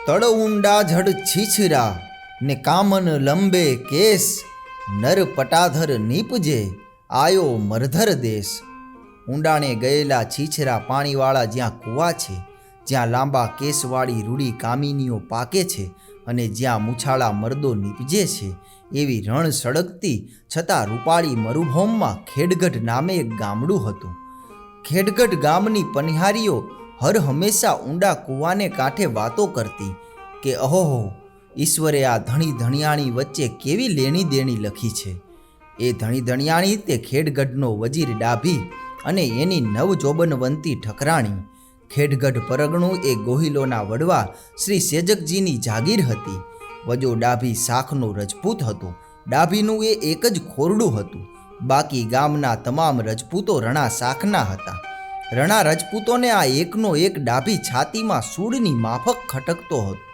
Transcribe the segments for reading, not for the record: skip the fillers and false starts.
તળ ઊંડા જડ છીછરા ને કામન લંબે કેસ, નર પટાધર નીપજે આયો મરધર દેશ. ઊંડાણે ગયેલા છીછરા પાણીવાળા જ્યાં કૂવા છે, જ્યાં લાંબા કેસવાળી રૂડી કામિનીઓ પાકે છે અને જ્યાં મૂછાળા મર્દો નીપજે છે, એવી રણ સળગતી છતાં રૂપાળી મરુભૂમિમાં ખેડગઢ નામે એક ગામડું હતું. ખેડગઢ ગામની પનિહારીઓ હર હંમેશા ઊંડા કૂવાને કાંઠે વાતો કરતી કે અહોહો, ઈશ્વરે આ ધણી ધણિયાણી વચ્ચે કેવી લેણી દેણી લખી છે. એ ધણી ધણિયાણી તે ખેડગઢનો વજીર ડાભી અને એની નવજોબનવંતી ઠકરાણી. ખેડગઢ પરગણું એ ગોહિલોના વડવા શ્રી સેજકજીની જાગીર હતી. વજો ડાભી શાખનો રજપૂત હતો. ડાભીનું એ એક જ ખોરડું હતું. બાકી ગામના તમામ રજપૂતો રણા શાખના હતા. રણા રજપૂતોને આ એકનો એક ડાભી છાતીમાં સૂળની માફક ખટકતો હતો.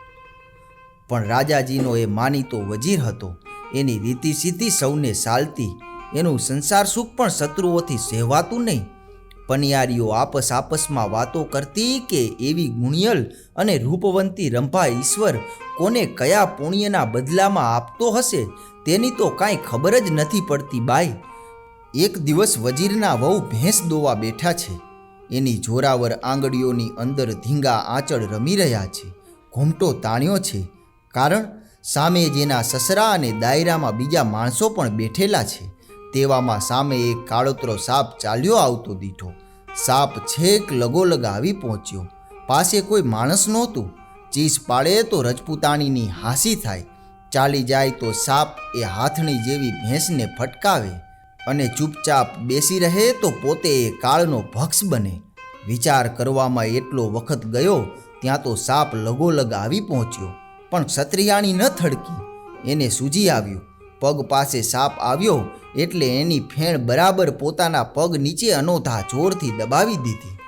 પણ રાજાજીનો એ માનીતો વજીર હતો. એની રીતિ સીધી સૌને સાલતી. એનું સંસાર સુખ પણ શત્રુઓથી સહેવાતું નહીં. પનિયારીઓ આપસમાં વાતો કરતી કે એવી ગુણિયલ અને રૂપવંતી રંભા ઈશ્વર કોને કયા પુણ્યના બદલામાં આપતો હશે તેની તો કાંઈ ખબર જ નથી પડતી બાઈ. એક દિવસ વજીરના વહુ ભેંસ દોવા બેઠા છે. એની જોરાવર આંગળીઓની અંદર ધીંગા આંચળ રમી રહ્યા છે. ઘૂમટો તાણ્યો છે, કારણ સામે જેના સસરા અને દાયરામાં બીજા માણસો પણ બેઠેલા છે. તેવામાં સામે એક કાળોતરો સાપ ચાલ્યો આવતો દીઠો. સાપ છેક લગોલગ આવી પહોંચ્યો. પાસે કોઈ માણસ નહોતું. ચીસ પાડે તો રજપૂતાણીની હાંસી થાય, ચાલી જાય તો સાપ એ હાથણી જેવી ભેંસને ફટકાવે અને ચૂપચાપ બેસી રહે તો પોતે એ કાળનો ભક્ષ બને. વિચાર કરવામાં એટલો વખત ગયો ત્યાં તો સાપ લગોલગ આવી પહોંચ્યો, પણ ક્ષત્રિયાણી ન થડકી. એને સૂજી આવ્યું. પગ પાસે સાપ આવ્યો એટલે એની ફેણ બરાબર પોતાના પગ નીચે અનોધા જોરથી દબાવી દીધી.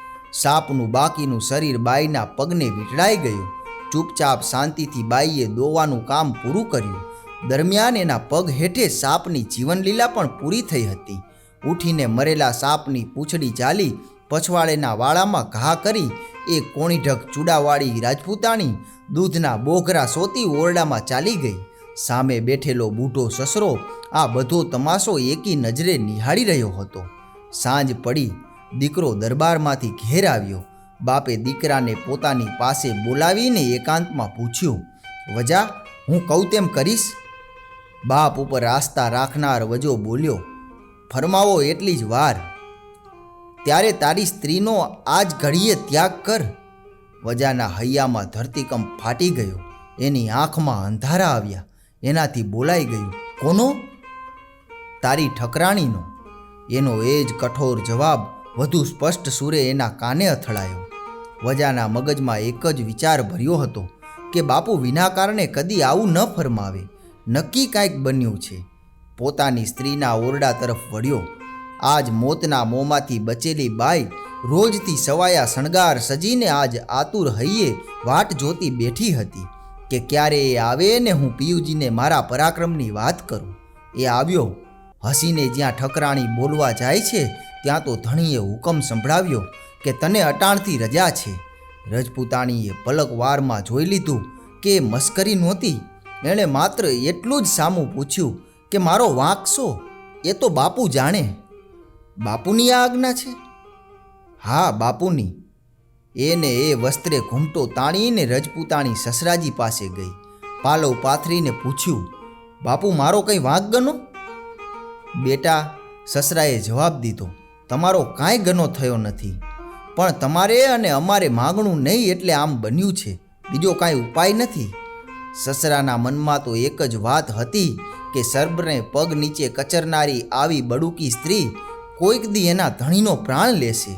સાપનું બાકીનું શરીર બાઈના પગને વીંટળાઈ ગયું. ચૂપચાપ શાંતિથી બાઈએ દોવાનું કામ પૂરું કર્યું. દરમિયાન એના પગ હેઠે સાપની જીવનલીલા પણ પૂરી થઈ હતી. ઉઠીને મરેલા સાપની પૂંછડી ચાલી પછવાડેના વાળામાં ઘા કરી એ કોણીઢક ચૂડાવાળી રાજપૂતાણી દૂધના બોઘરા સોતી ઓરડામાં ચાલી ગઈ. સામે બેઠેલો બૂઢો સસરો આ બધો તમાશો એકી નજરે નિહાળી રહ્યો હતો. સાંજ પડી. દીકરો દરબારમાંથી ઘેર આવ્યો. બાપે દીકરાને પોતાની પાસે બોલાવીને એકાંતમાં પૂછ્યું, વજા, હું કહું તેમ કરીશ? બાપ ઉપર આસ્થા રાખનાર વજો બોલ્યો, ફરમાવો એટલી જ વાર. ત્યારે તારી સ્ત્રીનો આજ ઘડીએ ત્યાગ કર. વજાના હૈયામાં ધરતીકંપ ફાટી ગયો. એની આંખમાં અંધારા આવ્યા. એનાથી બોલાઈ ગયું, કોનો? તારી ઠકરાણીનો. એનો એ જ કઠોર જવાબ વધુ સ્પષ્ટ સુરે એના કાને અથડાયો. વજાના મગજમાં એક જ વિચાર ભર્યો હતો કે બાપુ વિના કારણે કદી આવું ન ફરમાવે. નક્કી કાંઈક બન્યું છે. પોતાની સ્ત્રીના ઓરડા તરફ વળ્યો. આજ મોતના મોંમાંથી બચેલી બાઈ રોજથી સવાયા શણગાર સજીને આજ આતુર હૈયે વાટ જોતી બેઠી હતી કે ક્યારે એ આવે ને હું પિયુજીને મારા પરાક્રમની વાત કરું. એ આવ્યો. હસીને જ્યાં ઠકરાણી બોલવા જાય છે ત્યાં તો ધણીએ હુકમ સંભળાવ્યો કે તને અટાણથી રજા છે. રજપૂતાણીએ પલક વારમાં જોઈ લીધું કે એ મસ્કરી નહોતી. એણે માત્ર એટલું જ સામું પૂછ્યું કે મારો વાંક શો? એ તો બાપુ જાણે. બાપુની આ આજ્ઞા છે? હા, બાપુની. એને એ વસ્ત્રે ઘૂમટો તાણીને રજપૂતાણી સસરાજી પાસે ગઈ. પાલવ પાથરીને પૂછ્યું, બાપુ મારો કંઈ વાંક ગનો? બેટા, સસરાએ જવાબ દીધો, તમારો કાંઈ ગનો થયો નથી, પણ તમારે અને અમારે માગણું નહીં એટલે આમ બન્યું છે. બીજો કાંઈ ઉપાય નથી. સસરાના મનમાં તો એક જ વાત હતી કે સર્બને પગ નીચે કચરનારી આવી બડુકી સ્ત્રી કોઈક દી એના ધણીનો પ્રાણ લેશે.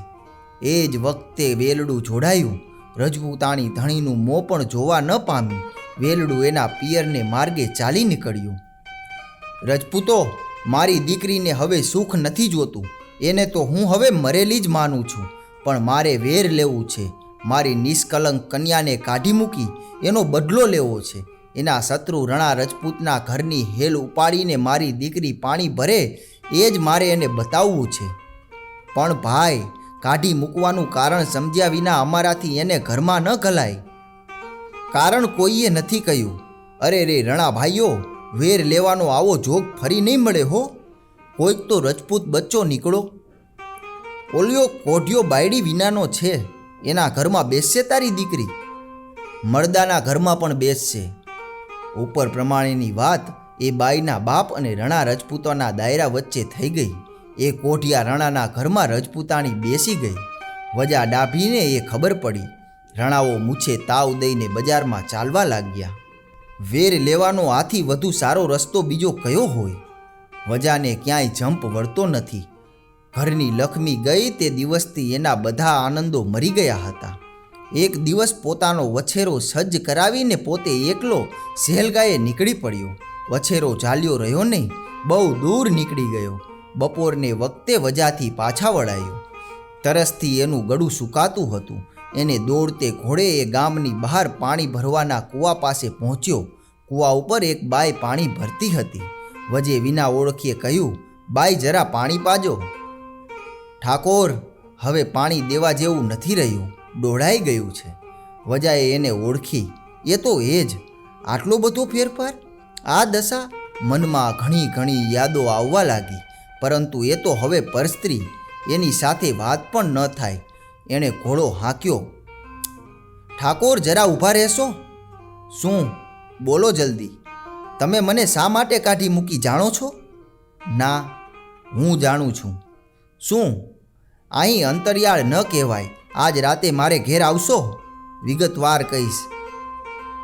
એ જ વખતે વેલડું જોડાયું. રજપૂતાણી ધણીનું મોં પણ જોવા ન પામી. વેલડું એના પિયરને માર્ગે ચાલી નીકળ્યું. રજપૂતો, મારી દીકરીને હવે સુખ નથી જોતું. એને તો હું હવે મરેલી જ માનું છું, પણ મારે વેર લેવું છે. મારી નિષ્કલંક કન્યાને કાઢી મૂકી એનો બદલો લેવો છે. એના શત્રુ રણા રજપૂતના ઘરની હેલ ઉપાડીને મારી દીકરી પાણી ભરે એ જ મારે એને બતાવવું છે. પણ ભાઈ, કાઢી મૂકવાનું કારણ સમજ્યા વિના અમારાથી એને ઘરમાં ન ઘલાય. કારણ કોઈએ નથી કહ્યું. અરે રે રણા ભાઈઓ, વેર લેવાનો આવો જોગ ફરી નહીં મળે હો. કોઈક તો રજપૂત બચ્ચો નીકળો. ઓલિયો કોઢિયો બાયડી વિનાનો છે, એના ઘરમાં બેસશે તારી દીકરી? મરદાના ઘરમાં પણ બેસશે. ઉપર પ્રમાણેની વાત એ બાઈના બાપ અને રણા રજપૂતોના દાયરા વચ્ચે થઈ ગઈ. એ કોઢિયા રણાના ઘરમાં રજપૂતાણી બેસી ગઈ. વજા ડાભીને એ ખબર પડી. રણાઓ મૂછે તાવ દઈને બજારમાં ચાલવા લાગ્યા. વેર લેવાનો આથી વધુ સારો રસ્તો બીજો કયો હોય? વજાને ક્યાંય જંપ વળતો નથી. ઘરની લક્ષ્મી ગઈ તે દિવસથી એના બધા આનંદો મરી ગયા હતા. એક દિવસ પોતાનો વછેરો સજ્જ કરાવીને પોતે એકલો સહેલગાએ નીકળી પડ્યો. વછેરો ચાલ્યો રહ્યો નહીં, બહુ દૂર નીકળી ગયો. બપોરને વખતે વજાથી પાછા વળાયો. તરસથી એનું ગળું સુકાતું હતું. એને દોડતે ઘોડે એ ગામની બહાર પાણી ભરવાના કૂવા પાસે પહોંચ્યો. કૂવા ઉપર એક બાઈ પાણી ભરતી હતી. વજે વિના ઓળખીએ કહ્યું, બાઈ જરા પાણી પાજો. ઠાકોર, હવે પાણી દેવા જેવું નથી રહ્યું, ડોળાઈ ગયું છે. વજાએ એને ઓળખી. એ તો એ જ. આટલો બધો ફેરફાર? આ દશા? મનમાં ઘણી ઘણી યાદો આવવા લાગી. પરંતુ એ તો હવે પરસ્ત્રી, એની સાથે વાત પણ ન થાય. એણે ઘોડો હાંક્યો. ઠાકોર, જરા ઊભા રહેશો? શું? બોલો જલ્દી. તમે મને શા માટે કાઢી મૂકી જાણો છો? ના, હું જાણું છું. શું? અહીં અંતરિયાળ ન કહેવાય. આજ રાતે મારે ઘેર આવશો? વિગતવાર કહીશ.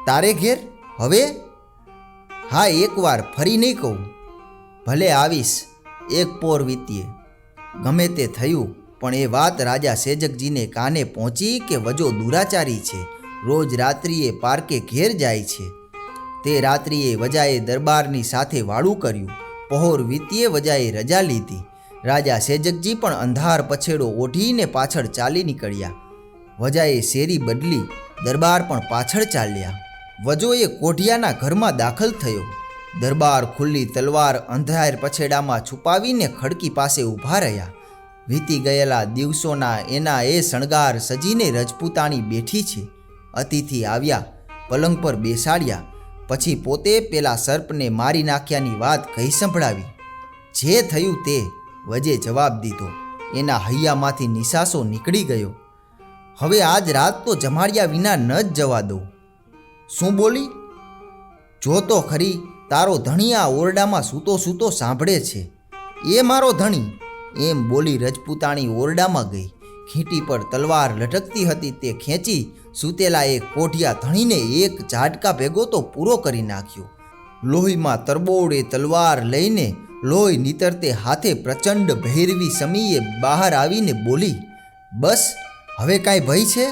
તારે ઘેર? હવે? હા, એકવાર, ફરી નહીં કહું. ભલે આવીશ. એક પોર વીતીએ. ગમે તે થયું, પણ એ વાત રાજા સેજકજીને કાને પહોંચી કે વજો દુરાચારી છે, રોજ રાત્રિએ પાર્કે ઘેર જાય છે. તે રાત્રિએ વજાએ દરબારની સાથે વાળું કર્યું. પહોર વીતીએ વજાએ રજા લીધી. રાજા સેજકજી પણ અંધાર પછેડો ઓઢીને પાછળ ચાલી નીકળ્યા. વજાએ શેરી બદલી. દરબાર પણ પાછળ ચાલ્યા. વજો એ કોઢિયાના ઘરમાં દાખલ થયો. દરબાર ખુલ્લી તલવાર અંધાર પછેડામાં છુપાવીને ખડકી પાસે ઊભા રહ્યા. વીતી ગયેલા દિવસોના એના એ શણગાર સજીને રજપૂતાણી બેઠી છે. અતિથિ આવ્યા, પલંગ પર બેસાડ્યા. પછી પોતે પેલા સર્પને મારી નાખ્યાની વાત કહી સંભળાવી. જે થયું તે વજે જવાબ દીધો. એના હૈયામાંથી નિસાસો નીકળી ગયો. હવે આજ રાત તો જમાડ્યા વિના ન જ જવા દો. શું બોલી? જો તો ખરી, તારો ધણી આ ઓરડામાં સૂતો સૂતો સાંભળે છે. એ મારો ધણી? એમ બોલી રજપૂતાણી ઓરડામાં ગઈ. ખીંટી પર તલવાર લટકતી હતી તે ખેંચી સૂતેલા એ કોઢિયા ધણીને એક ઝાટકા ભેગો તો પૂરો કરી નાખ્યો. લોહીમાં તરબોળે તલવાર લઈને લોહી નીતરતે હાથે પ્રચંડ ભૈરવી સમીએ બહાર આવીને બોલી, બસ હવે કાંઈ ભય છે?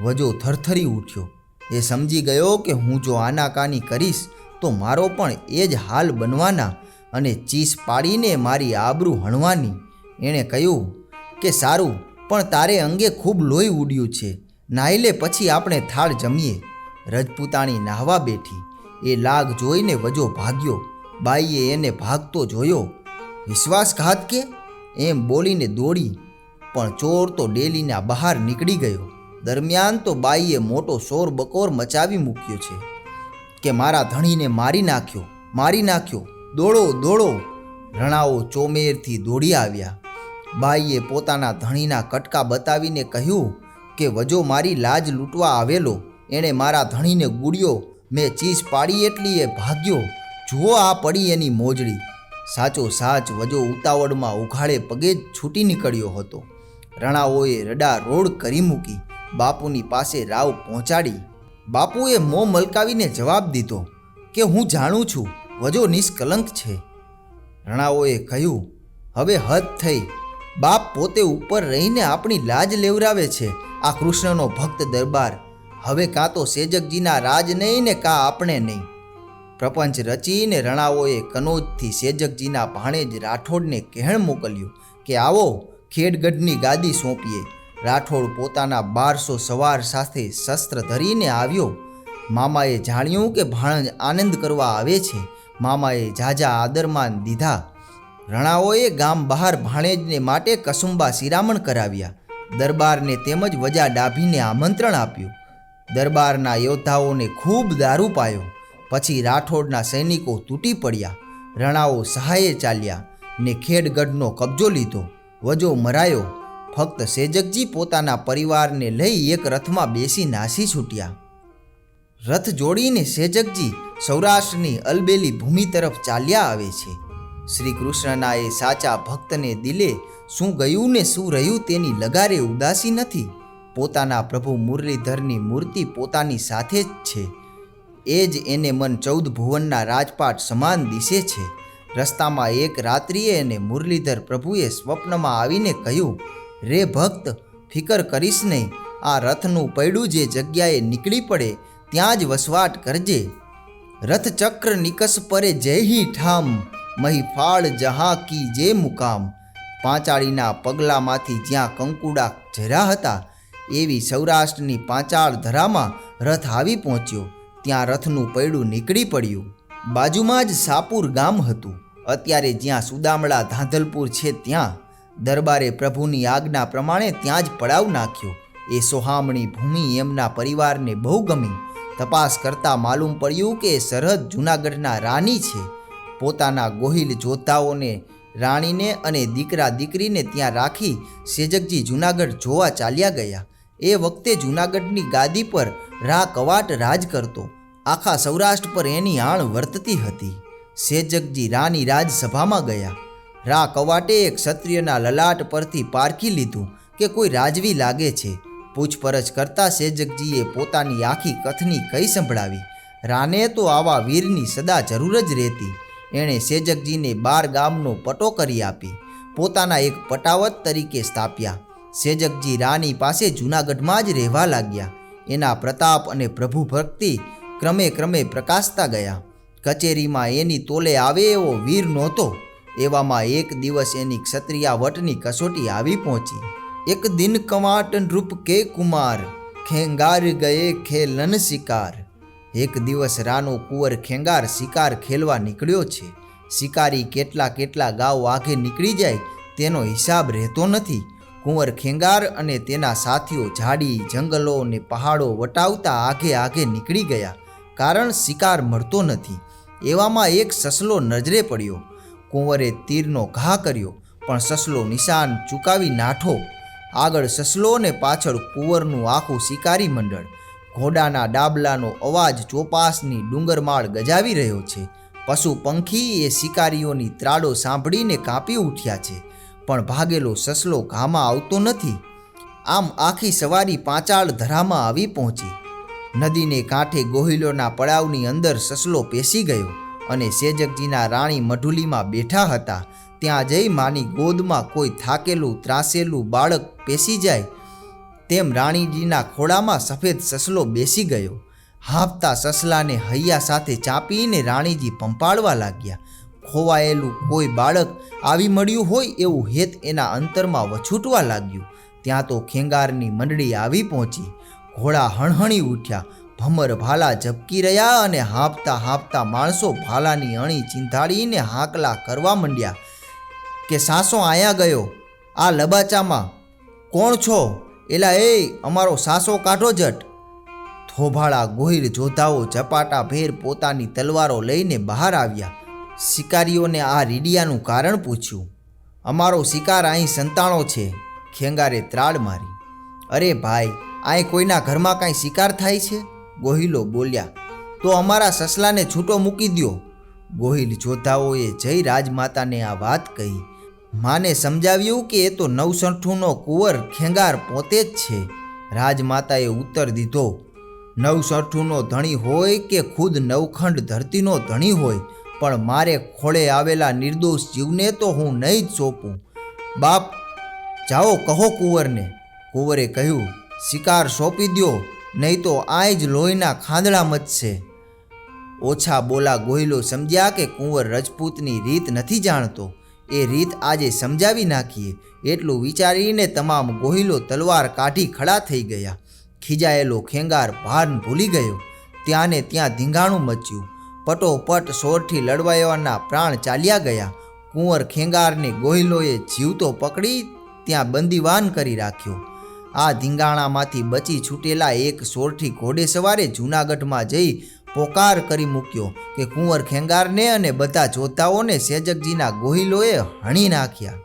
વજો થરથરી ઉઠ્યો. એ સમજી ગયો કે હું જો આનાકાની કરીશ તો મારો પણ એ જ હાલ બનવાના અને ચીસ પાડીને મારી આબરૂ હણવાની. એણે કહ્યું કે સારું, પણ તારે અંગે ખૂબ લોહી ઉડ્યું છે. નાહી લે, પછી આપણે થાળ જમીએ. રજપૂતાણી નાહવા બેઠી. એ લાગ જોઈને વજો ભાગ્યો. બાઈએ એને ભાગતો જોયો. વિશ્વાસઘાત કે? એમ બોલીને દોડી, પણ ચોર તો ડેલીના બહાર નીકળી ગયો. દરમિયાન તો બાઈએ મોટો શોર બકોર મચાવી મૂક્યો છે કે મારા ધણીને મારી નાખ્યો, મારી નાખ્યો, દોડો દોડો. રણાઓ ચોમેરથી દોડી આવ્યા. બાઈએ પોતાના ધણીના કટકા બતાવીને કહ્યું કે વજો મારી લાજ લૂંટવા આવેલો. એણે મારા ધણીને ગુડ્યો. મેં ચીસ પાડી એટલી એ ભાગ્યો. જુઓ આ પડી એની મોજડી. સાચો સાચ વજો ઉતાવળમાં ઉઘાડે પગે જ છૂટી નીકળ્યો હતો. રણાઓએ રડા રોડ કરી મૂકી. બાપુની પાસે રાવ પહોંચાડી. બાપુએ મોં મલકાવીને જવાબ દીધો કે હું જાણું છું, વજો નિષ્કલંક છે. રણાઓએ કહ્યું, હવે હદ થઈ. બાપ પોતે ઉપર રહીને આપણી લાજ લેવરાવે છે. આ કૃષ્ણનો ભક્ત દરબાર હવે કાં તો સેજકજીના રાજ નહીં ને કાં આપણે નહીં. પ્રપંચ રચીને રણાઓએ કનોજથી સેજકજીના ભાણેજ રાઠોડને કહેણ મોકલ્યું કે આવો ખેડગઢની ગાદી સોંપીએ. રાઠોડ પોતાના 1200 સવાર સાથે શસ્ત્ર ધરીને આવ્યો. મામાએ જાણ્યું કે ભાણજ આનંદ કરવા આવે છે. મામાએ ઝાઝા આદરમાન દીધા. રણાઓએ ગામ બહાર ભાણેજને માટે કસુંબા શિરામણ કરાવ્યા. દરબારને તેમજ વજા ડાભીને આમંત્રણ આપ્યું. દરબારના યોદ્ધાઓને ખૂબ દારૂ પાયો. પછી રાઠોડના સૈનિકો તૂટી પડ્યા. રણાઓ સહાયે ચાલ્યા ને ખેડગઢનો કબજો લીધો. વજો મરાયો. ફક્ત સેજકજી પોતાના પરિવારને લઈ એક રથમાં બેસી નાસી છૂટ્યા. રથ જોડીને સેજકજી સૌરાષ્ટ્રની અલબેલી ભૂમિ તરફ ચાલ્યા આવે છે. શ્રી કૃષ્ણના એ સાચા ભક્તને દિલે શું ગયું ને શું રહ્યું તેની લગારે ઉદાસી નથી. પોતાના પ્રભુ મુરલીધરની મૂર્તિ પોતાની સાથે જ છે. એ જ એને મન 14 ભુવનના રાજપાટ સમાન દિશે છે. રસ્તામાં એક રાત્રિએ એને મુરલીધર પ્રભુએ સ્વપ્નમાં આવીને કહ્યું, રે ભક્ત, ફિકર કરીશ નહીં. આ રથનું પૈડું જે જગ્યાએ નીકળી પડે ત્યાં જ વસવાટ કરજે. રથચક્ર નિકસ પરે જયહી ઠામ, મહિફાળ જહા કી જે મુકામ. પાંચાળીના પગલામાંથી જ્યાં કંકુડા ઝર્યા હતા એવી સૌરાષ્ટ્રની પાંચાળ ધરામાં રથ આવી પહોંચ્યો. ત્યાં રથનું પૈડું નીકળી પડ્યું. બાજુમાં જ સાપુર ગામ હતું. અત્યારે જ્યાં સુદામડા ધાંધલપુર છે ત્યાં દરબારે પ્રભુની આજ્ઞા પ્રમાણે ત્યાં જ પડાવ નાખ્યો. એ સોહામણી ભૂમિ એમના પરિવારને બહુ ગમી. તપાસ કરતાં માલુમ પડ્યું કે સરહદ જૂનાગઢના રાણી છે. પોતાના ગોહિલ જોધાઓને, રાણીને અને દીકરા દીકરીને ત્યાં રાખી સેજકજી જૂનાગઢ જોવા ચાલ્યા ગયા. એ વખતે જૂનાગઢની ગાદી પર રા કવાટ રાજ કરતો. આખા સૌરાષ્ટ્ર પર એની આણ વર્તતી હતી. સેજકજી રાની રાજસભામાં ગયા. રા કવાટે એક ક્ષત્રિયના લલાટ પરથી પારખી લીધું કે કોઈ રાજવી લાગે છે. પૂછપરછ કરતા સેજકજીએ પોતાની આખી કથની કઈ સંભળાવી. રાને તો આવા વીરની સદા જરૂર જ રહેતી. એણે સેજકજીને 12 ગામનો પટો કરી આપી પોતાના એક પટાવત તરીકે સ્થાપ્યા. સેજકજી રાની પાસે જૂનાગઢમાં જ રહેવા લાગ્યા. એના પ્રતાપ અને પ્રભુ ભક્તિ ક્રમે ક્રમે પ્રકાશતા ગયા. કચેરીમાં એની તોલે આવે એવો વીર નહોતો. એવામાં એક દિવસ એની ક્ષત્રિયાવટની કસોટી આવી પહોંચી. એક દિન કવાટ નૃપ કે કુમાર, ખેંગાર ગયે ખેલન શિકાર. એક દિવસ રાનો કુંવર ખેંગાર શિકાર ખેલવા નીકળ્યો છે. શિકારી કેટલા ગાવ આગે નીકળી જાય તેનો હિસાબ રહેતો નથી. કુંવર ખેંગાર અને તેના સાથીઓ ઝાડી, જંગલો ને પહાડો વટાવતા આગે નીકળી ગયા. કારણ શિકાર મળતો નથી. એવામાં એક સસલો નજરે પડ્યો. કુંવરે તીરનો ઘા કર્યો પણ સસલો નિશાન ચૂકાવી નાઠો. આગળ સસલો ને પાછળ કુંવરનું આખું શિકારી મંડળ. ઘોડાના ડાબલાનો અવાજ ચોપાસની ડુંગરમાળ ગજાવી રહ્યો છે. પશુ પંખી એ શિકારીઓની ત્રાડો સાંભળીને કાપી ઉઠ્યા છે, પણ ભાગેલો સસલો ઘામાં આવતો નથી. આમ આખી સવારી પાંચાળ ધરામાં આવી પહોંચી. નદીને કાંઠે ગોહિલોના પડાવની અંદર સસલો પેસી ગયો અને સેજકજીના રાણી મઢુલીમાં બેઠા હતા ત્યાં જઈ માની ગોદમાં કોઈ થાકેલું ત્રાસેલું બાળક પેસી જાય તેમ રાણીજીના ખોળામાં સફેદ સસલો બેસી ગયો. હાંફતા સસલાને હૈયા સાથે ચાંપીને રાણીજી પંપાળવા લાગ્યા. ખોવાયેલું કોઈ બાળક આવી મળ્યું હોય એવું હેત એના અંતરમાં વછૂટવા લાગ્યું. ત્યાં તો ખેંગારની મંડળી આવી પહોંચી. ઘોડા હણહણી ઉઠ્યા, ભમર ભાલા ઝબકી રહ્યા અને હાંફતા માણસો ભાલાની અણી ચીંધાડીને હાંકલા કરવા માંડ્યા કે સાસો આયા ગયો, આ લબાચામાં કોણ છો? એલા એ અમારો સાસો કાઢો જટ. થોભાળા ગોહિલ જોધાઓ ઝપાટા ભેર પોતાની તલવારો લઈને બહાર આવ્યા. શિકારીઓને આ રીડિયાનું કારણ પૂછ્યું. અમારો શિકાર અહીં સંતાણો છે, ખેંગારે ત્રાડ મારી. અરે ભાઈ, અહીં કોઈના ઘરમાં કાંઈ શિકાર થાય છે? ગોહિલો બોલ્યા. તો અમારા સસલાને છૂટો મૂકી દ્યો. ગોહિલ જોધાઓએ જય રાજમાતાને આ વાત કહી. માને સમજાવ્યું કે એ તો 960નો કુંવર ખેંગાર પોતે જ છે. રાજમાતાએ ઉત્તર દીધો, 960નો ધણી હોય કે ખુદ નવખંડ ધરતીનો ધણી હોય, પણ મારે ખોળે આવેલા નિર્દોષ જીવને તો હું નહીં જ સોંપું. બાપ, જાઓ કહો કુંવરને. કુંવરે કહ્યું, શિકાર સોંપી દ્યો, નહીં તો આય જ લોહીના ખાંદડા મચશે. ઓછા બોલા ગોહિલો સમજ્યા કે કુંવર રજપૂતની રીત નથી જાણતો. એ રીત આજે સમજાવી નાખીએ એટલું વિચારીને તમામ ગોહિલો તલવાર કાઢી ખડા થઈ ગયા. ખીજાયેલો ખેંગાર ભાન ભૂલી ગયો. ત્યાં ને ત્યાં ધીંગાણું મચ્યું. પટોપટ સોરથી લડવાયાના પ્રાણ ચાલ્યા ગયા. કુંવર ખેંગારને ગોહિલોએ જીવતો પકડી ત્યાં બંદીવાન કરી રાખ્યો. આ ધીંગાણામાંથી બચી છૂટેલા એક સોરઠી ઘોડેસવારે જૂનાગઢમાં જઈ પોકાર કરી મૂક્યો કે કુંવર ખેંગારને અને બધા જોતાઓને સેજકજીના ગોહિલોએ હણી નાખ્યા.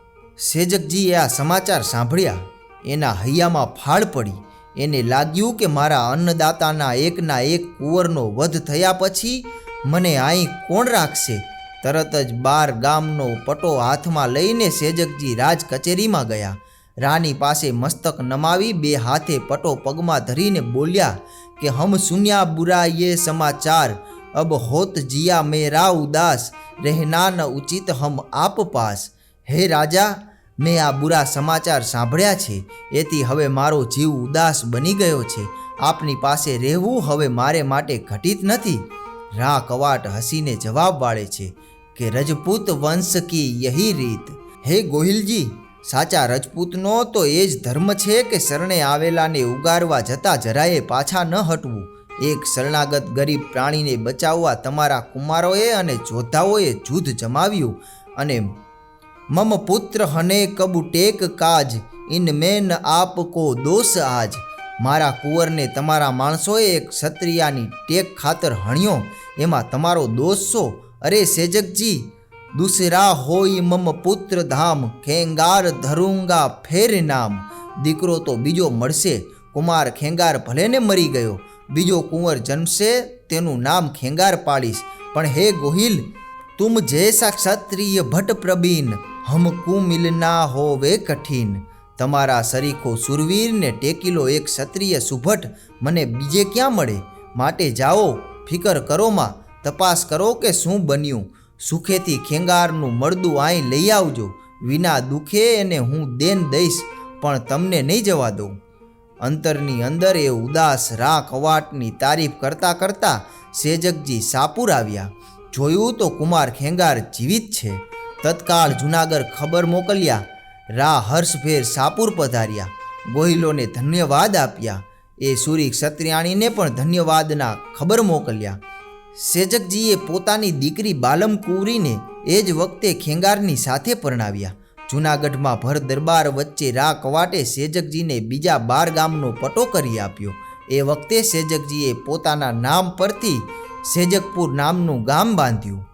સેજકજીએ આ સમાચાર સાંભળ્યા. એના હૈયામાં ફાળ પડી. એને લાગ્યું કે મારા અન્નદાતાના એકના એક કુંવરનો વધ થયા પછી મને અહીં કોણ રાખશે. તરત જ 12 ગામનો પટો હાથમાં લઈને સેજકજી રાજ કચેરીમાં ગયા. રાની પાસે મસ્તક નમાવી 2 હાથે પટો પગમાં ધરીને બોલ્યા કે હમ સુન્યા બુરા યે સમાચાર, અબ હોત જિયા મેરા ઉદાસ, રહેના ન ઉચિત હમ આપ પાસ. હે રાજા, મેં આ બુરા સમાચાર સાંભળ્યા છે, એથી હવે મારો જીવ ઉદાસ બની ગયો છે. આપની પાસે રહેવું હવે મારે માટે ઘટિત નથી. રા કવાટ હસીને જવાબ વાળે છે કે રજપૂત વંશ કી યહી રીત. હે ગોહિલજી, સાચા રજપૂતનો તો એ જ ધર્મ છે કે શરણે આવેલાને ઉગારવા જતાં જરાયે પાછા ન હટવું. એક શરણાગત ગરીબ પ્રાણીને બચાવવા તમારા કુમારોએ અને જોધાઓએ જૂથ જમાવ્યું અને મમ પુત્ર હને કબુ ટેક કાજ, ઇન મેં ન આપ કો દોષ આજ. મારા કુંવરને તમારા માણસોએ એક ક્ષત્રિયાની ટેક ખાતર હણ્યો, એમાં તમારો દોષ શો? અરે સેજકજી, દૂસરા હોય મમ પુત્ર ધામ, ખેંગાર ધરુંગા ફેર નામ. દીકરો તો બીજો મળશે. કુમાર ખેંગાર ભલે ને મરી ગયો, બીજો કુંવર જન્મશે, તેનું નામ ખેંગાર પાડીશ. પણ હે ગોહિલ, તુમ જૈસા ક્ષત્રિય ભટ્ટ પ્રબીન, હમકુ મિલના હોવે કઠિન. તમારા સરીખો સુરવીર ને ટેકીલો એક ક્ષત્રિય સુભટ મને બીજે ક્યાં મળે? માટે જાઓ, ફિકર કરોમાં, તપાસ કરો કે શું બન્યું. સુખેથી ખેંગારનું મળદું અહીં લઈ આવજો. વિના દુખે એને હું દેન દઈશ, પણ તમને નહીં જવા દઉં. અંતરની અંદર એ ઉદાસ રા કવાટની તારીફ કરતાં કરતાં સેજકજી સાપુર આવ્યા. જોયું તો કુમાર ખેંગાર જીવિત છે. તત્કાળ જૂનાગઢ ખબર મોકલ્યા. રા હર્ષભેર સાપુર પધાર્યા. ગોહિલોને ધન્યવાદ આપ્યા. એ સુરી ક્ષત્રિયાણીને પણ ધન્યવાદના ખબર મોકલ્યા. સેજકજીએ પોતાની દીકરી બાલમ કુંવરીને એ જ વખતે ખેંગારની સાથે પરણાવ્યા. જૂનાગઢમાં ભર દરબાર વચ્ચે રા કવાટે સેજકજીને બીજા 12 ગામનો પટો કરી આપ્યો. એ વખતે સેજકજીએ પોતાના નામ પરથી સેજકપુર નામનું ગામ બાંધ્યું.